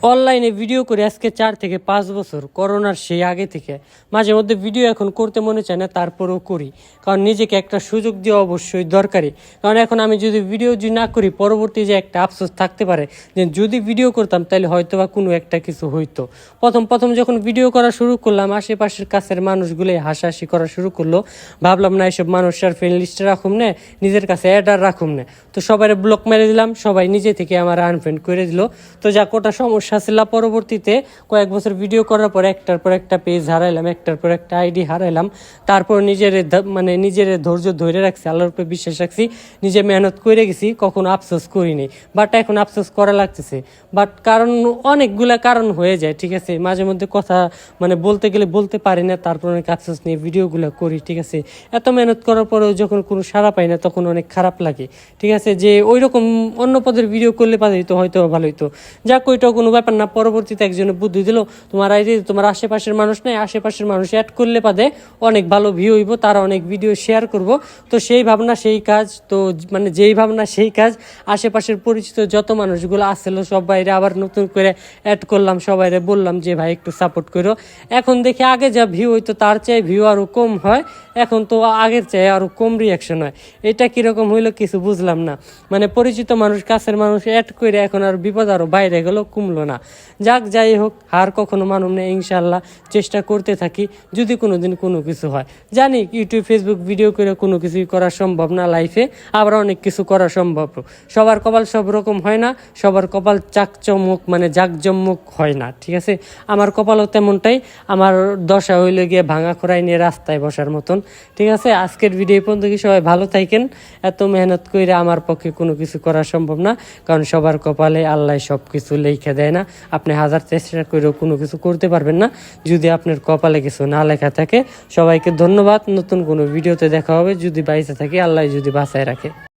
অনলাইনে ভিডিও করে আজকে 4 থেকে 5 বছর, করোনার সেই আগে থেকে মাঝে মধ্যে ভিডিও এখন করতে মনে চায় না, তারপরেও করি। কারণ নিজেকে একটা সুযোগ দেওয়া অবশ্যই দরকারি। কারণ এখন আমি যদি ভিডিও না করি, পরবর্তী যে একটা আফসোস থাকতে পারে যে যদি ভিডিও করতাম তাহলে হয়তো বা কোনো একটা কিছু হইতো। প্রথম যখন ভিডিও করা শুরু করলাম, আশেপাশের কাছের মানুষগুলোই হাসাহাসি করা শুরু করলো। ভাবলাম না এসব মানুষের ফ্রেন্ড লিস্টে রাখুম না, নিজের কাছে অ্যাডার রাখুম না। তো সবাই ব্লক মেরে দিলাম, সবাই নিজে থেকে আমার আনফ্রেন্ড করে দিল। তো যা কোটা সমস্যা ছিল, পরবর্তীতে কয়েক বছর ভিডিও করার পর একটার পর একটা পেজ হারাইলাম, একটার পর একটা আইডি হারাইলাম। তারপর নিজের ধৈর্য ধরে রাখছি, আল্লাহর উপরে বিশ্বাস রাখছি, নিজে মেহনত করে গেছি, কখনো আফসোস করিনি। বাট এখন আফসোস করা লাগতেছে। বাট কারণ অনেকগুলা কারণ হয়ে যায়, ঠিক আছে। মাঝে মধ্যে কথা বলতে গেলে বলতে পারি না, তারপর অনেক আফসোস নিয়ে ভিডিওগুলো করি, ঠিক আছে। এত মেহনত করার পরেও যখন কোনো সাড়া পাই না, তখন অনেক খারাপ লাগে, ঠিক আছে। যে ওই রকম অন্য পদের ভিডিও করলে পারি তো হয়তো ভালো হইতো। যাক, ওইটাও কোনো ব্যাপার না। পরবর্তীতে একজনে বুদ্ধি দিল, তোমার আইডি তোমার আশেপাশের মানুষ নাই, আশেপাশের মানুষ অ্যাড করলে পারে অনেক ভালো ভিউ হইব, তারা অনেক ভিডিও শেয়ার করব। তো সেই ভাবনা সেই কাজ, তো যেই ভাবনা সেই কাজ। আশেপাশের পরিচিত যত মানুষগুলো আসছিল সবাইরে আবার নতুন করে অ্যাড করলাম, সবাইরে বললাম যে ভাই একটু সাপোর্ট করো। এখন দেখি আগে যা ভিউ হইতো তার চেয়ে ভিউ আরও কম হয়, এখন তো আগের চেয়ে আরও কম রিয়াকশন হয়। এটা কীরকম হইলো কিছু বুঝলাম না। পরিচিত মানুষ, কাছের মানুষ অ্যাড করে এখন আর বিপদ আরও বাইরে গেল, কমলো না। যাক, যাই হোক, হার কখনো মানুষ নেই, ইনশাল্লাহ চেষ্টা করতে থাকি। যদি কোনো দিন কোনো কিছু হয়, জানি ইউটিউব ফেসবুক ভিডিও করে কোনো কিছুই করা সম্ভব না লাইফে, আবার অনেক কিছু করা সম্ভব। সবার কপাল সব রকম হয় না, সবার কপাল চাকচমক জাকজমক হয় না, ঠিক আছে। আমার কপালও তেমনটাই, আমার দশা হইলে গিয়ে ভাঙা খোরাই নিয়ে রাস্তায় বসার মতন, ঠিক আছে। আজকের ভিডিও পর্যন্ত কি সবাই ভালো থাকেন। এত মেহনত করে আমার পক্ষে কোনো কিছু করা সম্ভব না, কারণ সবার কপালে আল্লাহ সব কিছু লেখা দেয় না। আপনি হাজার চেষ্টা করেও কোনো কিছু করতে পারবেন না যদি আপনার কপালে কিছু না লেখা থাকে। সবাইকে ধন্যবাদ। নতুন কোনো ভিডিওতে দেখা হবে, যদি বাইসে থাকি, আল্লাহ যদি বাঁচায় রাখে।